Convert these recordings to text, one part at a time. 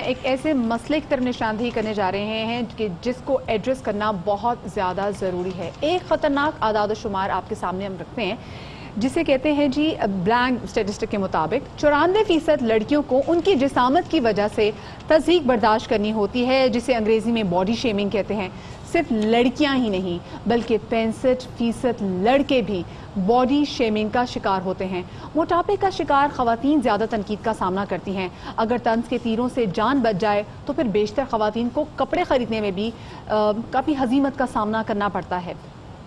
ایک ایسے مسئلے کی طرف نشاندہی کرنے جا رہے ہیں کہ جس کو ایڈریس کرنا بہت زیادہ ضروری ہے. ایک خطرناک اعداد و شمار آپ کے سامنے ہم رکھتے ہیں جسے کہتے ہیں جی بلینک اسٹیٹسٹک کے مطابق 94% لڑکیوں کو ان کی جسامت کی وجہ سے تضحیک برداشت کرنی ہوتی ہے, جسے انگریزی میں باڈی شیمنگ کہتے ہیں. صرف لڑکیاں ہی نہیں بلکہ 65% لڑکے بھی باڈی شیمنگ کا شکار ہوتے ہیں. موٹاپے کا شکار خواتین زیادہ تنقید کا سامنا کرتی ہیں. اگر طنز کے تیروں سے جان بچ جائے تو پھر بیشتر خواتین کو کپڑے خریدنے میں بھی کافی ہزیمت کا سامنا کرنا پڑتا ہے.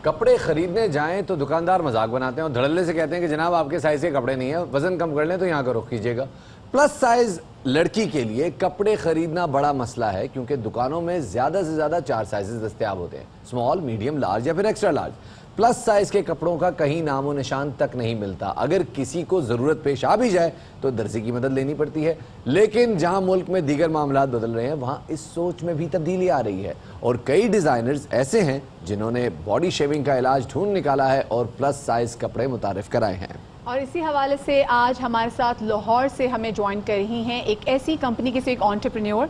کپڑے خریدنے جائیں تو دکاندار مذاق بناتے ہیں اور دھڑلے سے کہتے ہیں کہ جناب آپ کے سائز کے کپڑے نہیں ہیں, وزن کم کر لیں تو یہاں کا رخ کیجیے گا. پلس سائز لڑکی کے لیے کپڑے خریدنا بڑا مسئلہ ہے کیونکہ دکانوں میں زیادہ سے زیادہ 4 سائزز دستیاب ہوتے ہیں, اسمال, میڈیم, لارج یا پھر ایکسٹرا لارج. پلس سائز کے کپڑوں کا کہیں نام و نشان تک نہیں ملتا. اگر کسی کو ضرورت پیش آ بھی جائے تو درزی کی مدد لینی پڑتی ہے. لیکن جہاں ملک میں دیگر معاملات بدل رہے ہیں وہاں اس سوچ میں بھی تبدیلی آ رہی ہے اور کئی ڈیزائنرز ایسے ہیں جنہوں نے باڈی شیونگ کا علاج ڈھونڈ نکالا ہے اور پلس سائز کپڑے متعارف کرائے ہیں. اور اسی حوالے سے آج ہمارے ساتھ لاہور سے ہمیں جوائن کر رہی ہیں ایک ایسی کمپنی کے سے ایک انٹرپرینیور,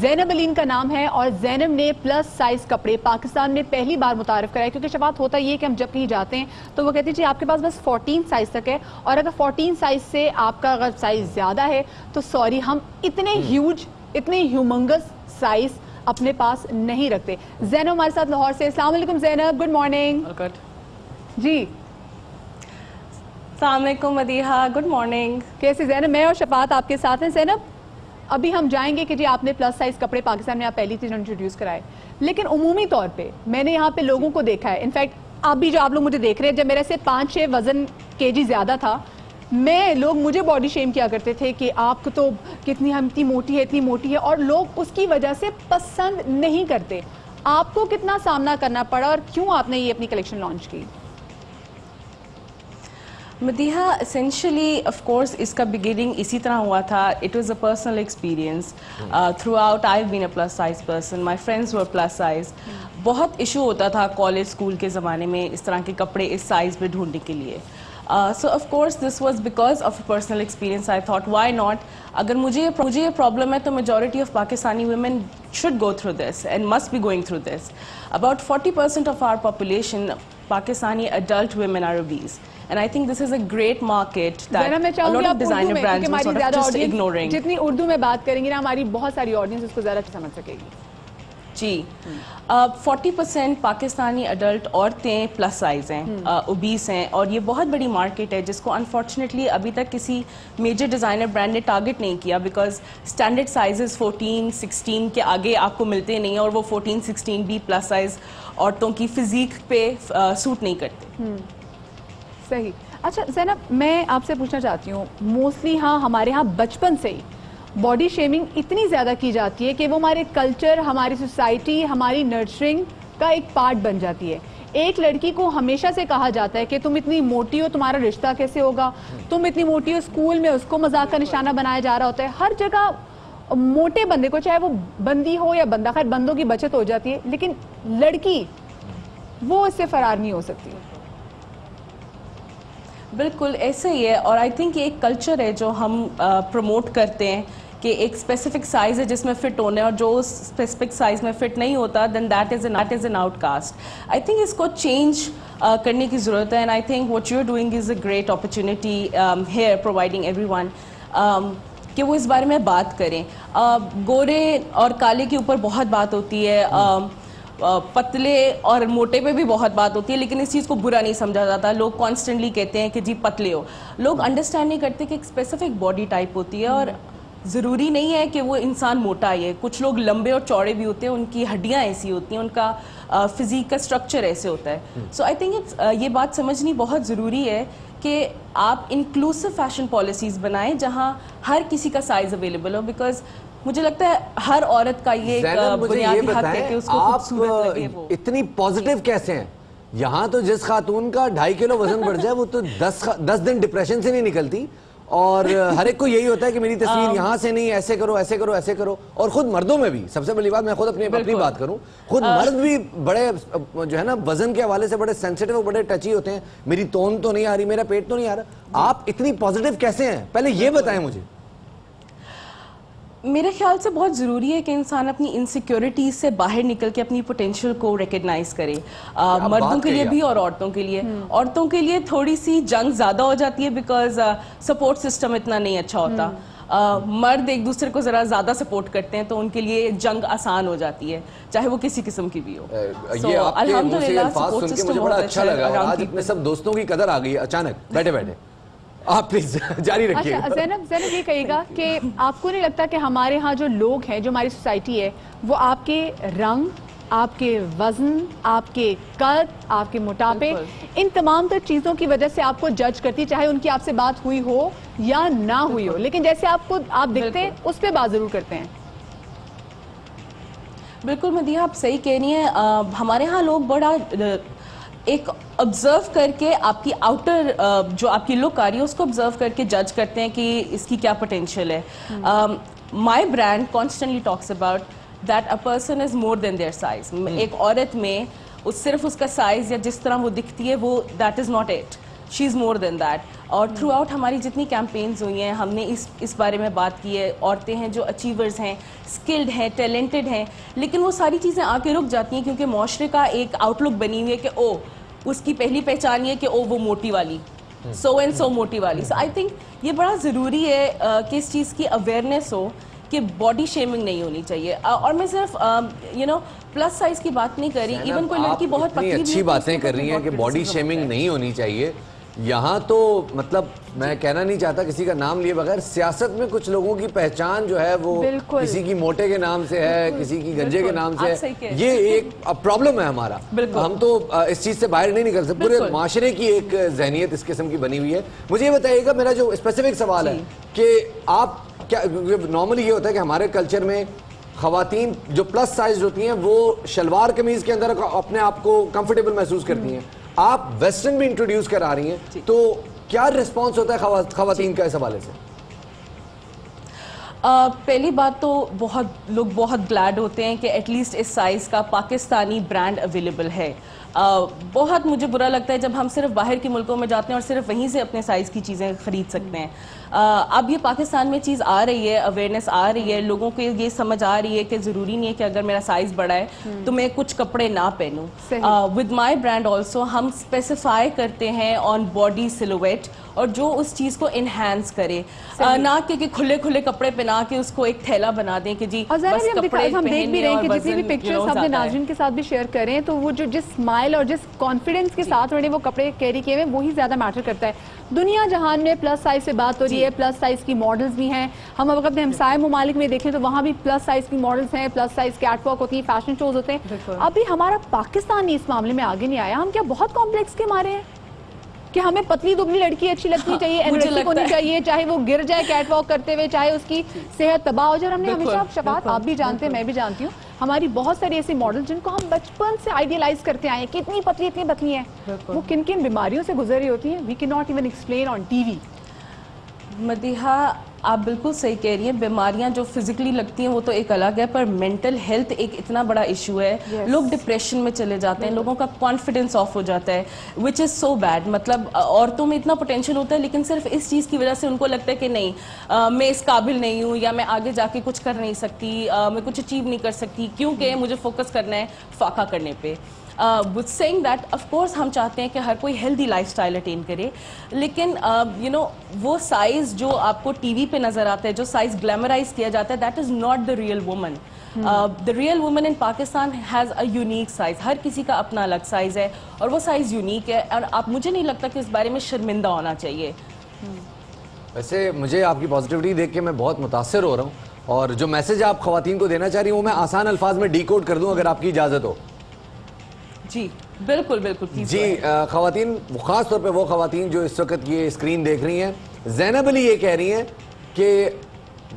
زینب علیم کا نام ہے, اور زینب نے پلس سائز کپڑے پاکستان میں پہلی بار متعارف کرائے. کیونکہ شفاعت ہوتا یہ ہے کہ ہم جب کہیں جاتے ہیں تو وہ کہتے ہیں جی آپ کے پاس بس 14 سائز تک ہے, اور اگر 14 سائز سے آپ کا اگر سائز زیادہ ہے تو سوری ہم اتنے ہیوج, اتنے ہیومنگس سائز اپنے پاس نہیں رکھتے. زینب ہمارے ساتھ لاہور سے. السلام علیکم زینب, گڈ مارننگ. جی السلام علیکم مدیحہ, گڈ مارننگ. کیسے زینب؟ میں اور شفاعت آپ کے ساتھ ہیں. زینب ابھی ہم جائیں گے کہ جی آپ نے پلس سائز کپڑے پاکستان میں آپ پہلی چیز انٹروڈیوس کرائے, لیکن عمومی طور پہ میں نے یہاں پہ لوگوں کو دیکھا ہے, انفیکٹ اب بھی جو آپ لوگ مجھے دیکھ رہے ہیں, جب میرے سے 5-6 وزن kg زیادہ تھا لوگ مجھے باڈی شیم کیا کرتے تھے کہ آپ کو تو کتنی ہم اتنی موٹی ہے, اتنی موٹی ہے, اور لوگ اس کی وجہ سے پسند نہیں کرتے. آپ کو کتنا سامنا کرنا پڑا اور کیوں آپ نے یہ اپنی کلیکشن لانچ کی؟ مدیحہ اسینشلی آف کورس اس کا بگننگ اسی طرح ہوا تھا. It was a personal experience. Through out I have been a plus size person, my friends were plus size. بہت ایشو ہوتا تھا کالج اسکول کے زمانے میں اس طرح کے کپڑے اس سائز پہ ڈھونڈنے کے لیے. So of course this was because of a personal experience. I thought why not, اگر مجھے یہ پرابلم ہے تو majority of Pakistani women should go through this and must be going through this. About 40% of our population, Pakistani adult women are obese. And I think this is a great market that a lot of designer brands are sort of just ignoring. جتنی اردو میں بات کریں گے نا ہماری بہت ساری audience اس کو زیادہ سمجھ سکے گی. جی 40% پاکستانی اڈلٹ عورتیں پلس سائز ہیں, اوبیس ہیں, اور یہ بہت بڑی مارکیٹ ہے جس کو انفارچونیٹلی ابھی تک کسی میجر ڈیزائنر برانڈ نے ٹارگٹ نہیں کیا, بیکاز اسٹینڈرڈ سائزز 14-16 کے آگے آپ کو ملتے نہیں, اور وہ 14-16 بھی پلس سائز عورتوں کی فزیک پہ سوٹ نہیں کرتے. صحیح. اچھا زینب, میں آپ سے پوچھنا چاہتی ہوں, موسٹلی ہاں ہمارے ہاں بچپن سے ہی باڈی شیمنگ اتنی زیادہ کی جاتی ہے کہ وہ ہمارے کلچر, ہماری سوسائٹی, ہماری نرچرنگ کا ایک پارٹ بن جاتی ہے. ایک لڑکی کو ہمیشہ سے کہا جاتا ہے کہ تم اتنی موٹی ہو, تمہارا رشتہ کیسے ہوگا, تم اتنی موٹی ہو, اسکول میں اس کو مذاق کا نشانہ بنایا جا رہا ہوتا ہے. ہر جگہ موٹے بندے کو, چاہے وہ بندی ہو یا بندہ, خیر بندوں کی بچت ہو جاتی ہے, لیکن لڑکی وہ اس سے فرار نہیں ہو سکتی. بالکل ایسے ہی ہے, اور آئی تھنک یہ ایک کلچر ہے جو ہم پروموٹ کرتے ہیں کہ ایک اسپیسیفک سائز ہے جس میں فٹ ہونا ہے, اور جو اس اسپیسیفک سائز میں فٹ نہیں ہوتا then that is an outcast. I think اس کو چینج کرنے کی ضرورت ہے, and I think what you are doing is a great opportunity here, providing everyone کہ وہ اس بارے میں بات کریں. گورے اور کالے کے اوپر بہت بات ہوتی ہے, پتلے اور موٹے پہ بھی بہت بات ہوتی ہے, لیکن اس چیز کو برا نہیں سمجھا جاتا. لوگ کانسٹنٹلی کہتے ہیں کہ جی پتلے ہو. لوگ انڈرسٹینڈ نہیں کرتے کہ ایک اسپیسیفک باڈی ٹائپ ہوتی ہے, اور ضروری نہیں ہے کہ وہ انسان موٹا ہی ہے. کچھ لوگ لمبے اور چوڑے بھی ہوتے ہیں, ان کی ہڈیاں ایسی ہوتی ہیں, ان کا فزیک کا اسٹرکچر ایسے ہوتا ہے. سو آئی تھنک یہ بات سمجھنی بہت ضروری ہے کہ آپ انکلوسو فیشن پالیسیز بنائیں جہاں ہر کسی کا سائز اویلیبل ہو, بیکاز مجھے لگتا ہے ہر عورت کا یہ بنیادی حق ہے کہ اس کو خوبصورت لگے. وہ اتنی پازیٹیو کیسے ہیں؟ یہاں تو جس خاتون کا 2.5 کلو وزن بڑھ جائے وہ تو 10 دن ڈپریشن سے نہیں نکلتی, اور ہر ایک کو یہی ہوتا ہے کہ میری تصویر یہاں سے نہیں, ایسے کرو ایسے کرو ایسے کرو. اور خود مردوں میں بھی سب سے بڑی بات, میں خود اپنی بات کروں, خود مرد بھی بڑے جو ہے نا وزن کے حوالے سے بڑے سینسیٹیو اور بڑے ٹچی ہوتے ہیں. میری تون تو نہیں آ رہی, میرا پیٹ تو نہیں آ رہا. آپ اتنی پازیٹیو کیسے ہیں, پہلے یہ بتائیں مجھے. میرے خیال سے بہت ضروری ہے کہ انسان اپنی انسیکیورٹیز سے باہر نکل کے اپنی پوٹینشیل کو ریکگنائز کرے. مردوں کے لیے بھی اور عورتوں کے لیے. عورتوں کے لیے تھوڑی سی جنگ زیادہ ہو جاتی ہے بیکاز سپورٹ سسٹم اتنا نہیں اچھا ہوتا. مرد ایک دوسرے کو ذرا زیادہ سپورٹ کرتے ہیں تو ان کے لیے جنگ آسان ہو جاتی ہے, چاہے وہ کسی قسم کی بھی ہو. یہ آپ کے منہ سے الفاظ سن کے مجھے بڑا اچھا لگا, اور آج اپنے سب دوستوں کی قدر آ گئی اچانک بیٹھے بیٹھے. آپ پلیز جاری رکھیے. اچھا زینب یہ کہیے گا کہ آپ کو نہیں لگتا کہ ہمارے ہاں جو لوگ ہیں, جو ہماری سوسائٹی ہے, وہ آپ کے رنگ, آپ کے وزن, آپ کے قد, آپ کے موٹاپے, ان تمام تر چیزوں کی وجہ سے آپ کو جج کرتی, چاہے ان کی آپ سے بات ہوئی ہو یا نہ ہوئی ہو, لیکن جیسے آپ دکھتے ہیں اس پہ بات ضرور کرتے ہیں؟ بالکل مدیحہ, آپ صحیح کہہ رہی ہیں. ہمارے ہاں لوگ بڑا ایک آبزرو کر کے آپ کی آؤٹر جو آپ کی لک آ رہی ہے اس کو آبزرو کر کے جج کرتے ہیں کہ اس کی کیا پوٹینشیل ہے. My brand constantly talks about that a person is more than their size. ایک عورت میں صرف اس کا سائز یا جس طرح وہ دکھتی ہے وہ that is not it, she is more than that. اور تھرو آؤٹ ہماری جتنی کیمپینز ہوئی ہیں ہم نے اس بارے میں بات کی ہے. عورتیں ہیں جو اچیورز ہیں, اسکلڈ ہیں, ٹیلنٹڈ ہیں, لیکن وہ ساری چیزیں آ کے رک جاتی ہیں کیونکہ معاشرے کا ایک آؤٹ لک بنی ہوئی ہے کہ او اس کی پہلی پہچان یہ کہ او وہ موٹی والی, سو اینڈ سو موٹی والی. سو آئی تھنک یہ بڑا ضروری ہے کہ اس چیز کی اویئرنیس ہو کہ باڈی شیمنگ نہیں ہونی چاہیے. اور میں صرف پلس سائز کی بات نہیں کر رہی, ایون کوئی لڑکی بہت پتلی اچھی باتیں کر رہی ہیں کہ باڈی شیمنگ نہیں ہونی چاہیے. یہاں تو مطلب میں کہنا نہیں چاہتا کسی کا نام لیے بغیر, سیاست میں کچھ لوگوں کی پہچان جو ہے وہ کسی کی موٹے کے نام سے ہے, کسی کی گنجے کے نام سے ہے. یہ ایک پرابلم ہے ہمارا, ہم تو اس چیز سے باہر نہیں نکل سکتے. پورے معاشرے کی ایک ذہنیت اس قسم کی بنی ہوئی ہے. مجھے یہ بتائیے گا, میرا جو اسپیسیفک سوال ہے کہ آپ کیا, نارملی یہ ہوتا ہے کہ ہمارے کلچر میں خواتین جو پلس سائز ہوتی ہیں وہ شلوار قمیض کے اندر اپنے آپ کو کمفرٹیبل محسوس کرتی ہیں. آپ ویسٹرن بھی انٹروڈیوس کرا رہی ہیں, تو کیا ریسپانس ہوتا ہے خواتین کا اس حوالے سے؟ پہلی بات تو لوگ بہت گلیڈ ہوتے ہیں کہ ایٹ لیسٹ اس سائز کا پاکستانی برانڈ اویلیبل ہے. بہت مجھے برا لگتا ہے جب ہم صرف باہر کے ملکوں میں جاتے ہیں اور صرف وہیں سے اپنے سائز کی چیزیں خرید سکتے ہیں. اب یہ پاکستان میں چیز آ رہی ہے, اویئرنیس آ رہی ہے, لوگوں کو یہ سمجھ آ رہی ہے کہ ضروری نہیں ہے کہ اگر میرا سائز بڑا ہے تو میں کچھ کپڑے نہ پہنوں. ود مائی برانڈ آلسو ہم اسپیسیفائی کرتے ہیں آن باڈی سلویٹ, اور جو اس چیز کو انہینس کرے, نہ کہ کھلے کھلے کپڑے پہنا کے اس کو ایک تھیلا بنا دیں کہ جی بس کپڑے ہم دیکھ بھی رہے ہیں کہ پہننے جتنی بھی پکچرز اپنے ناظرین کے ساتھ بھی شیئر کریں تو وہ جو جس اسمائل اور جس کانفیڈنس کے ساتھ انہوں نے وہ کپڑے کیری کیے ہوئے وہی زیادہ میٹر کرتا ہے. دنیا جہان میں پلس سائز سے بات ہو رہی ہے, پلس سائز کی ماڈلز بھی ہیں. ہم اگر اپنے ہمسائے ممالک میں دیکھیں تو وہاں بھی پلس سائز کی ماڈلز ہیں, پلس سائز کیٹ واک ہوتی ہیں, فیشن شوز ہوتے ہیں. ابھی ہمارا پاکستان اس معاملے میں آگے نہیں آیا. ہم کیا بہت کمپلیکس کے مارے ہیں کہ ہمیں پتلی دبلی لڑکی اچھی لگنی چاہیے, انرجیٹک ہونی چاہیے, چاہے وہ گر جائے کیٹ واک کرتے ہوئے, چاہے اس کی صحت تباہ ہو جائے. ہم نے ہمیشہ شفاعت, آپ بھی جانتے ہیں, میں بھی جانتی ہوں, ہماری بہت ساری ایسی ماڈل جن کو ہم بچپن سے آئیڈیلائز کرتے آئے ہیں کہ اتنی پتلی ہیں, وہ کن کن بیماریوں سے گزر رہی ہوتی ہیں, we can not even explain on TV. Madiha آپ بالکل صحیح کہہ رہی ہیں, بیماریاں جو فزیکلی لگتی ہیں وہ تو ایک الگ ہے, پر مینٹل ہیلتھ ایک اتنا بڑا ایشو ہے. لوگ ڈپریشن میں چلے جاتے ہیں, لوگوں کا کانفیڈنس آف ہو جاتا ہے, وچ از سو بیڈ. مطلب عورتوں میں اتنا پوٹینشیل ہوتا ہے لیکن صرف اس چیز کی وجہ سے ان کو لگتا ہے کہ نہیں میں اس قابل نہیں ہوں, یا میں آگے جا کے کچھ کر نہیں سکتی, میں کچھ اچیو نہیں کر سکتی, کیونکہ مجھے فوکس کرنا ہے فاقہ کرنے پہ. with saying that of course ہم چاہتے ہیں کہ ہر کوئی ہیلدی لائف سٹائل اٹین کرے, لیکن وہ سائز جو آپ کو ٹی وی پہ نظر آتا ہے, جو سائز گلیمرائز کیا جاتا ہے, that is not the real woman. The real woman in Pakistan has a unique size. ہر کسی کا اپنا الگ سائز ہے اور وہ سائز یونیک ہے, اور مجھے نہیں لگتا کہ اس بارے میں شرمندہ ہونا چاہیے. ویسے مجھے آپ کی پازیٹیوٹی دیکھ کے میں بہت متاثر ہو رہا ہوں, اور جو میسج آپ خواتین کو دینا چاہ رہی ہوں وہ میں آسان الفاظ میں ڈی کوڈ کر دوں اگر آپ کی اجازت ہو. جی بالکل بالکل. جی خواتین, خاص طور پہ وہ خواتین جو اس وقت یہ اسکرین دیکھ رہی ہیں, زینب علی یہ کہہ رہی ہیں کہ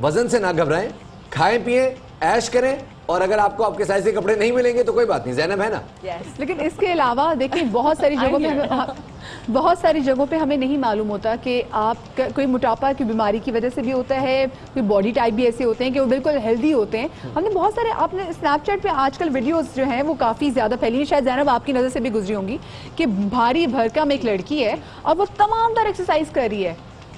وزن سے نہ گھبرائیں, کھائیں پئیں, عیش کریں, اور اگر آپ کو آپ کے سائز کے کپڑے نہیں ملیں گے تو کوئی بات نہیں, زینب ہے نا. لیکن اس کے علاوہ دیکھیں بہت ساری جگہوں پہ ہمیں نہیں معلوم ہوتا کہ آپ کوئی موٹاپا کی بیماری کی وجہ سے بھی ہوتا ہے, کوئی باڈی ٹائپ بھی ایسے ہوتے ہیں کہ وہ بالکل ہیلدی ہوتے ہیں. ہم نے بہت سارے, آپ نے اسنیپ چیٹ پہ آج کل ویڈیوز جو ہیں وہ کافی زیادہ پھیلی ہیں, شاید زینب آپ کی نظر سے بھی گزری ہوں گی, کہ بھاری بھرکم ایک لڑکی ہے اور وہ تمام تر ایکسرسائز کر رہی ہے,